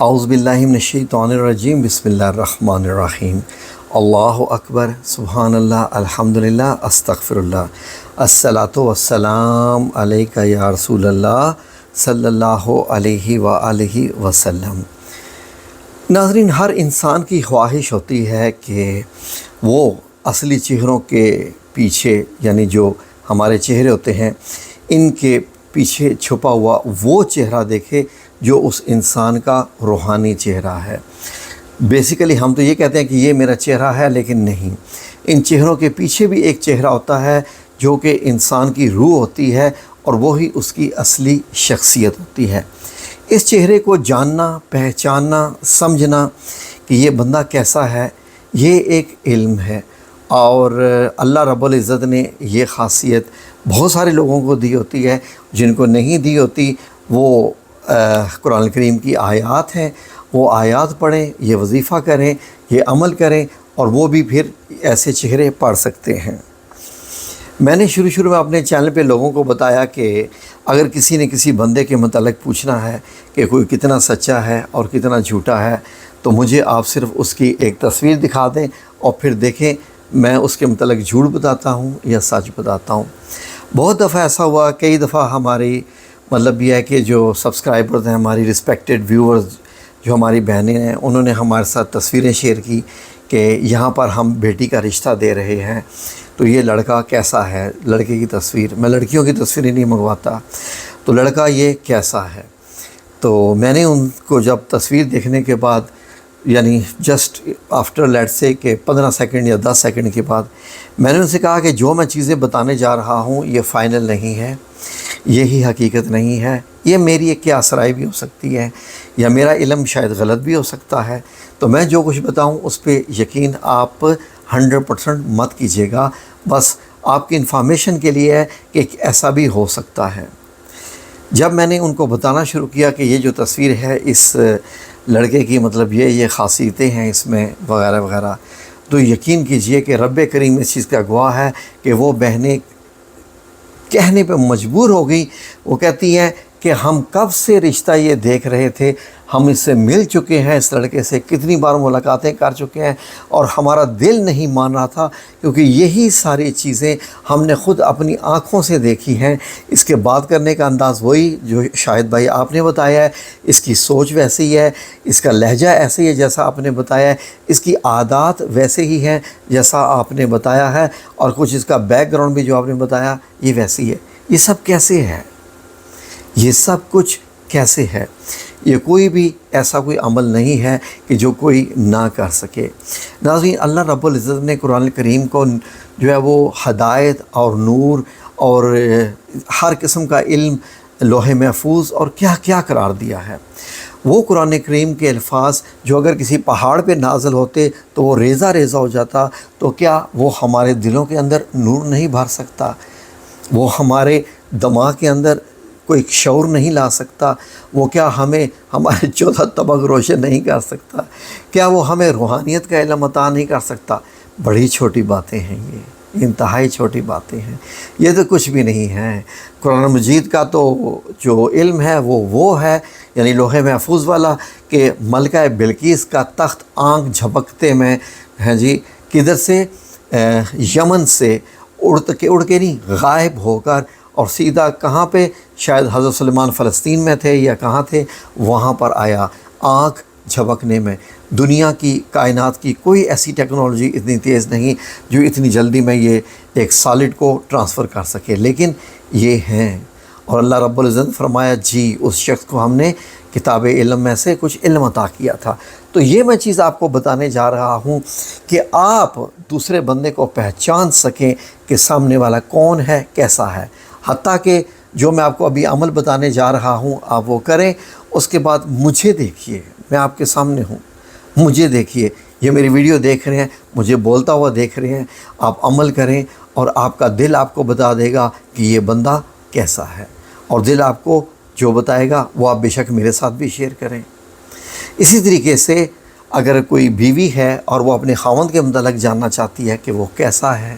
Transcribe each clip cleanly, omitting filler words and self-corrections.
اعوذ باللہ من الشیطان الرجیم بسم اللہ الرحمن الرحیم اللہ اکبر سبحان اللہ الحمدللہ استغفر اللہ الصلاۃ والسلام علیک یا رسول اللہ صلی اللہ علیہ وآلہ وسلم۔ ناظرین، ہر انسان کی خواہش ہوتی ہے کہ وہ اصلی چہروں کے پیچھے، یعنی جو ہمارے چہرے ہوتے ہیں، ان کے پیچھے چھپا ہوا وہ چہرہ دیکھے جو اس انسان کا روحانی چہرہ ہے۔ بیسیکلی ہم تو یہ کہتے ہیں کہ یہ میرا چہرہ ہے، لیکن نہیں، ان چہروں کے پیچھے بھی ایک چہرہ ہوتا ہے جو کہ انسان کی روح ہوتی ہے، اور وہی اس کی اصلی شخصیت ہوتی ہے۔ اس چہرے کو جاننا، پہچاننا، سمجھنا کہ یہ بندہ کیسا ہے، یہ ایک علم ہے، اور اللہ رب العزت نے یہ خاصیت بہت سارے لوگوں کو دی ہوتی ہے۔ جن کو نہیں دی ہوتی وہ قرآن کریم کی آیات ہیں، وہ آیات پڑھیں، یہ وظیفہ کریں، یہ عمل کریں، اور وہ بھی پھر ایسے چہرے پڑھ سکتے ہیں۔ میں نے شروع میں اپنے چینل پہ لوگوں کو بتایا کہ اگر کسی نے کسی بندے کے متعلق پوچھنا ہے کہ کوئی کتنا سچا ہے اور کتنا جھوٹا ہے، تو مجھے آپ صرف اس کی ایک تصویر دکھا دیں اور پھر دیکھیں میں اس کے متعلق جھوٹ بتاتا ہوں یا سچ بتاتا ہوں۔ بہت دفعہ ایسا ہوا، کئی دفعہ ہماری مطلب یہ ہے کہ جو سبسکرائبرز ہیں، ہماری رسپیکٹڈ ویورز جو ہماری بہنیں ہیں، انہوں نے ہمارے ساتھ تصویریں شیئر کی کہ یہاں پر ہم بیٹی کا رشتہ دے رہے ہیں، تو یہ لڑکا کیسا ہے، لڑکے کی تصویر، میں لڑکیوں کی تصویریں نہیں منگواتا، تو لڑکا یہ کیسا ہے۔ تو میں نے ان کو جب تصویر دیکھنے کے بعد، یعنی جسٹ آفٹر لیٹ سے کہ 15 سیکنڈ یا 10 سیکنڈ کے بعد، میں نے ان سے کہا کہ جو میں چیزیں بتانے جا رہا ہوں یہ فائنل نہیں ہے، یہی حقیقت نہیں ہے، یہ میری ایک قیاس رائے بھی ہو سکتی ہے، یا میرا علم شاید غلط بھی ہو سکتا ہے، تو میں جو کچھ بتاؤں اس پہ یقین آپ 100% مت کیجیے گا، بس آپ کی انفارمیشن کے لیے ہے کہ ایسا بھی ہو سکتا ہے۔ جب میں نے ان کو بتانا شروع کیا کہ یہ جو تصویر ہے اس لڑکے کی مطلب یہ خاصیتیں ہیں اس میں وغیرہ وغیرہ، تو یقین کیجئے کہ رب کریم اس چیز کا گواہ ہے کہ وہ بہنیں کہنے پہ مجبور ہو گئی۔ وہ کہتی ہیں کہ ہم کب سے رشتہ یہ دیکھ رہے تھے، ہم اس سے مل چکے ہیں، اس لڑکے سے کتنی بار ملاقاتیں کر چکے ہیں، اور ہمارا دل نہیں مان رہا تھا، کیونکہ یہی ساری چیزیں ہم نے خود اپنی آنکھوں سے دیکھی ہیں۔ اس کے بات کرنے کا انداز وہی جو شاہد بھائی آپ نے بتایا ہے، اس کی سوچ ویسی ہے، اس کا لہجہ ایسے ہی ہے جیسا آپ نے بتایا ہے، اس کی عادات ویسے ہی ہیں جیسا آپ نے بتایا ہے، اور کچھ اس کا بیک گراؤنڈ بھی جو آپ نے بتایا یہ ویسی ہے۔ یہ سب کیسے ہے؟ یہ سب کچھ کیسے ہے؟ یہ کوئی بھی ایسا کوئی عمل نہیں ہے کہ جو کوئی نہ کر سکے۔ ناظرین، اللہ رب العزت نے قرآن کریم کو جو ہے وہ ہدایت اور نور اور ہر قسم کا علم، لوح محفوظ اور کیا کیا قرار دیا ہے۔ وہ قرآن کریم کے الفاظ جو اگر کسی پہاڑ پہ نازل ہوتے تو وہ ریزہ ریزہ ہو جاتا، تو کیا وہ ہمارے دلوں کے اندر نور نہیں بھر سکتا؟ وہ ہمارے دماغ کے اندر کوئی شعور نہیں لا سکتا؟ وہ کیا ہمیں ہمارے چوتھا طبق روشن نہیں کر سکتا؟ کیا وہ ہمیں روحانیت کا علم عطا نہیں کر سکتا؟ بڑی چھوٹی باتیں ہیں، یہ انتہائی چھوٹی باتیں ہیں، یہ تو کچھ بھی نہیں ہے۔ قرآن مجید کا تو جو علم ہے وہ ہے، یعنی لوح محفوظ والا، کہ ملکہ بلقیس کا تخت آنکھ جھپکتے میں ہیں جی کدھر سے، یمن سے اڑ کے نہیں، غائب ہو کر، اور سیدھا کہاں پہ، شاید حضرت سلیمان فلسطین میں تھے یا کہاں تھے، وہاں پر آیا آنکھ جھپکنے میں۔ دنیا کی، کائنات کی کوئی ایسی ٹیکنالوجی اتنی تیز نہیں جو اتنی جلدی میں یہ ایک سالڈ کو ٹرانسفر کر سکے، لیکن یہ ہیں۔ اور اللہ رب العزت نے فرمایا جی اس شخص کو ہم نے کتاب علم میں سے کچھ علم عطا کیا تھا۔ تو یہ میں چیز آپ کو بتانے جا رہا ہوں کہ آپ دوسرے بندے کو پہچان سکیں کہ سامنے والا کون ہے، کیسا ہے۔ حتیٰ کہ جو میں آپ کو ابھی عمل بتانے جا رہا ہوں آپ وہ کریں، اس کے بعد مجھے دیکھیے، میں آپ کے سامنے ہوں، مجھے دیکھیے، یہ میری ویڈیو دیکھ رہے ہیں، مجھے بولتا ہوا دیکھ رہے ہیں، آپ عمل کریں، اور آپ کا دل آپ کو بتا دے گا کہ یہ بندہ کیسا ہے، اور دل آپ کو جو بتائے گا وہ آپ بے شک میرے ساتھ بھی شیئر کریں۔ اسی طریقے سے اگر کوئی بیوی ہے اور وہ اپنے خاوند کے متعلق جاننا چاہتی ہے کہ وہ کیسا ہے،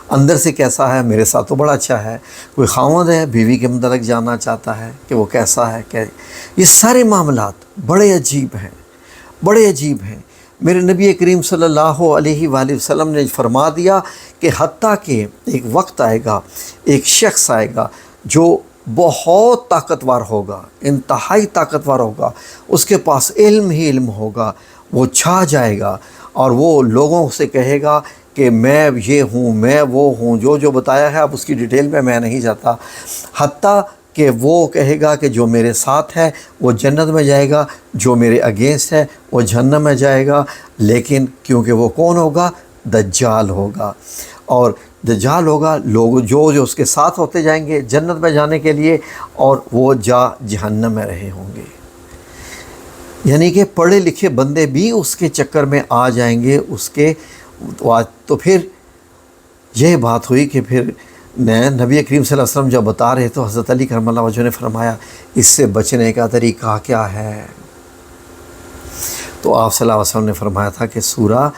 اندر سے کیسا ہے، میرے ساتھ تو بڑا اچھا ہے، کوئی خاوند ہے بیوی کے متعلق جاننا چاہتا ہے کہ وہ کیسا ہے، یہ سارے معاملات بڑے عجیب ہیں، بڑے عجیب ہیں۔ میرے نبی کریم صلی اللہ علیہ وآلہ وسلم نے فرما دیا کہ حتیٰ کہ ایک وقت آئے گا، ایک شخص آئے گا جو بہت طاقتور ہوگا، انتہائی طاقتور ہوگا، اس کے پاس علم ہی علم ہوگا، وہ چھا جائے گا اور وہ لوگوں سے کہے گا کہ میں یہ ہوں، میں وہ ہوں، جو بتایا ہے اب اس کی ڈیٹیل میں نہیں جاتا، حتیٰ کہ وہ کہے گا کہ جو میرے ساتھ ہے وہ جنت میں جائے گا، جو میرے اگینسٹ ہے وہ جہنم میں جائے گا، لیکن کیونکہ وہ کون ہوگا؟ دجال ہوگا، اور دجال ہوگا، لوگ جو اس کے ساتھ ہوتے جائیں گے جنت میں جانے کے لیے، اور وہ جہنم میں رہے ہوں گے۔ یعنی کہ پڑھے لکھے بندے بھی اس کے چکر میں آ جائیں گے، اس کے تو پھر یہ بات ہوئی کہ پھر نبی کریم صلی اللہ علیہ وسلم جب بتا رہے تو حضرت علی کرم اللہ وجہہ نے فرمایا اس سے بچنے کا طریقہ کیا ہے؟ تو آپ صلی اللہ علیہ وسلم نے فرمایا تھا کہ سورہ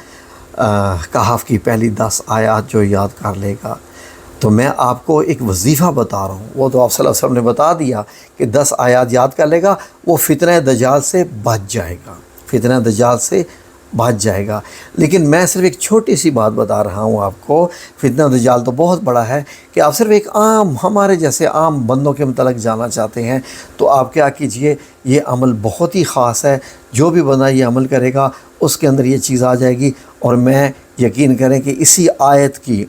کہف کی پہلی 10 آیات جو یاد کر لے گا، تو میں آپ کو ایک وظیفہ بتا رہا ہوں، وہ تو آپ صلی اللہ علیہ وسلم نے بتا دیا کہ 10 آیات یاد کر لے گا وہ فتنہ دجال سے بچ جائے گا، فتنہ دجال سے بچ جائے گا۔ لیکن میں صرف ایک چھوٹی سی بات بتا رہا ہوں آپ کو، فتنہ دجال تو بہت بڑا ہے کہ آپ صرف ایک عام ہمارے جیسے عام بندوں کے متعلق جاننا چاہتے ہیں، تو آپ کیا کیجئے، یہ عمل بہت ہی خاص ہے، جو بھی بندہ یہ عمل کرے گا اس کے اندر یہ چیز آ جائے گی، اور میں یقین کریں کہ اسی آیت کی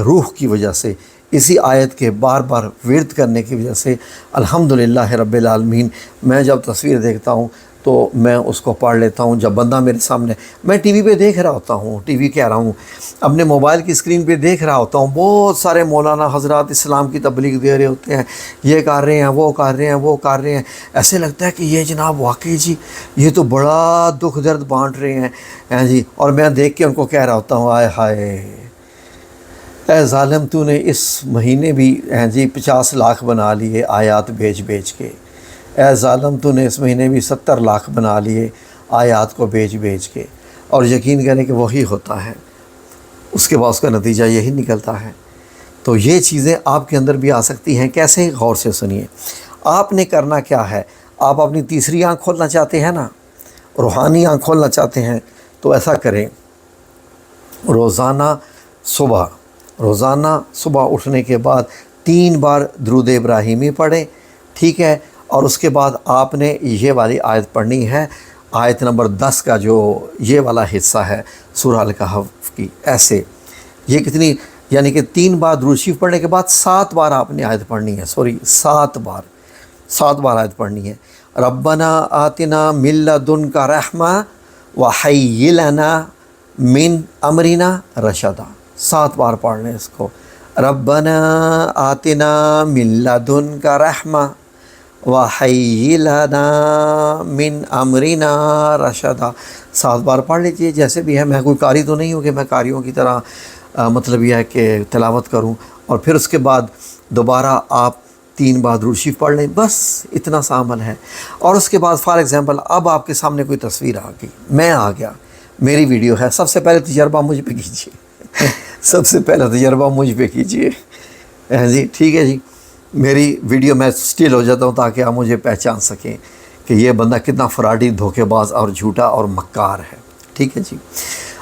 روح کی وجہ سے، اسی آیت کے بار بار ورد کرنے کی وجہ سے الحمدللہ رب العالمین، میں جب تصویر دیکھتا ہوں تو میں اس کو پڑھ لیتا ہوں۔ جب بندہ میرے سامنے، میں ٹی وی پہ دیکھ رہا ہوتا ہوں، ٹی وی کہہ رہا ہوں، اپنے موبائل کی اسکرین پہ دیکھ رہا ہوتا ہوں، بہت سارے مولانا حضرات اسلام کی تبلیغ دے رہے ہوتے ہیں، یہ کر رہے ہیں، وہ کر رہے ہیں، وہ کر رہے ہیں، ایسے لگتا ہے کہ یہ جناب واقعی جی یہ تو بڑا دکھ درد بانٹ رہے ہیں جی، اور میں دیکھ کے ان کو کہہ رہا ہوتا ہوں آئے ہائے اے ظالم، تو نے اس مہینے بھی 50 لاکھ بنا لیے آیات بیچ کے، اے ظالم تو نے اس مہینے بھی 70 لاکھ بنا لیے آیات کو بیچ کے، اور یقین کریں کہ وہی ہوتا ہے، اس کے بعد اس کا نتیجہ یہی نکلتا ہے۔ تو یہ چیزیں آپ کے اندر بھی آ سکتی ہیں، کیسے؟ غور سے سنیے۔ آپ نے کرنا کیا ہے، آپ اپنی تیسری آنکھ کھولنا چاہتے ہیں نا، روحانی آنکھ کھولنا چاہتے ہیں، تو ایسا کریں، روزانہ صبح اٹھنے کے بعد 3 بار درود ابراہیمی پڑھیں، ٹھیک ہے، اور اس کے بعد آپ نے یہ والی آیت پڑھنی ہے، آیت نمبر 10 کا جو یہ والا حصہ ہے سورہ الکہف کی، ایسے یہ کتنی، یعنی کہ 3 بار درود شریف پڑھنے کے بعد 7 بار آپ نے آیت پڑھنی ہے، 7 بار آیت پڑھنی ہے۔ ربنا آتنا من لدنک رحمہ وہیئ لنا من امرنا رشدا، 7 بار پڑھ لیں اس کو، ربنا آتنا من لدنک رحمہ وہیئ لنا من امرنا رشدا، 7 بار پڑھ لیجیے، جیسے بھی ہے۔ میں کوئی قاری تو نہیں ہوں کہ میں قاریوں کی طرح مطلب یہ ہے کہ تلاوت کروں، اور پھر اس کے بعد دوبارہ آپ 3 بار درود شریف پڑھ لیں، بس اتنا سا عمل ہے۔ اور اس کے بعد فار ایگزامپل اب آپ کے سامنے کوئی تصویر آ گئی، میں آ گیا، میری ویڈیو ہے، سب سے پہلے تجربہ مجھ پہ کیجیے، سب سے پہلا تجربہ مجھ پہ کیجیے جی، ٹھیک ہے جی، میری ویڈیو میں اسٹل ہو جاتا ہوں تاکہ آپ مجھے پہچان سکیں کہ یہ بندہ کتنا فراڈی، دھوکے باز اور جھوٹا اور مکار ہے، ٹھیک ہے جی۔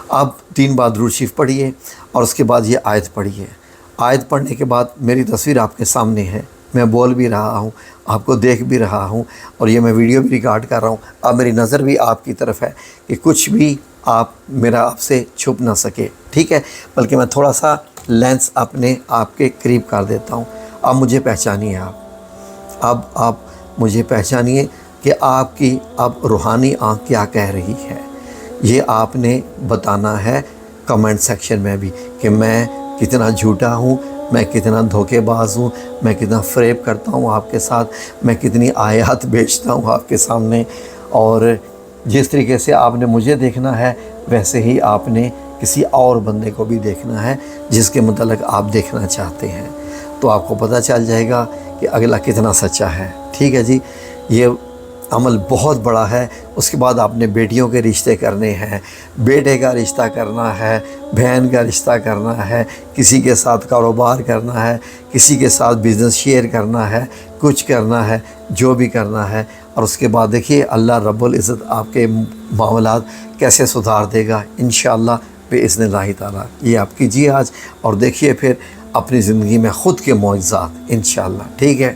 اب 3 بار درود شریف پڑھیے، اور اس کے بعد یہ آیت پڑھیے۔ آیت پڑھنے کے بعد میری تصویر آپ کے سامنے ہے، میں بول بھی رہا ہوں، آپ کو دیکھ بھی رہا ہوں، اور یہ میں ویڈیو بھی ریکارڈ کر رہا ہوں، اب میری نظر بھی آپ کی طرف ہے کہ کچھ بھی آپ سے چھپ نہ سکے، ٹھیک ہے، بلکہ میں تھوڑا سا لینس اپنے آپ کے قریب کر دیتا ہوں۔ اب مجھے پہچانیے، آپ مجھے پہچانیے کہ آپ کی اب روحانی آنکھ کیا کہہ رہی ہے، یہ آپ نے بتانا ہے کمنٹ سیکشن میں بھی کہ میں کتنا جھوٹا ہوں، میں کتنا دھوکے باز ہوں، میں کتنا فریب کرتا ہوں آپ کے ساتھ، میں کتنی آیات بیچتا ہوں آپ کے سامنے، اور جس طریقے سے آپ نے مجھے دیکھنا ہے ویسے ہی آپ نے کسی اور بندے کو بھی دیکھنا ہے جس کے متعلق آپ دیکھنا چاہتے ہیں، تو آپ کو پتہ چل جائے گا کہ اگلا کتنا سچا ہے، ٹھیک ہے جی۔ یہ عمل بہت بڑا ہے۔ اس کے بعد آپ نے بیٹیوں کے رشتے کرنے ہیں، بیٹے کا رشتہ کرنا ہے، بہن کا رشتہ کرنا ہے، کسی کے ساتھ کاروبار کرنا ہے، کسی کے ساتھ بزنس شیئر کرنا ہے، کچھ کرنا ہے، جو بھی کرنا ہے۔ اور اس کے بعد دیکھیے اللہ رب العزت آپ کے معاملات کیسے سدھار دے گا انشاءاللہ بِإِذْنِ اللہ تعالیٰ۔ یہ آپ کیجیے آج، اور دیکھیے پھر اپنی زندگی میں خود کے معجزات انشاءاللہ، ٹھیک ہے۔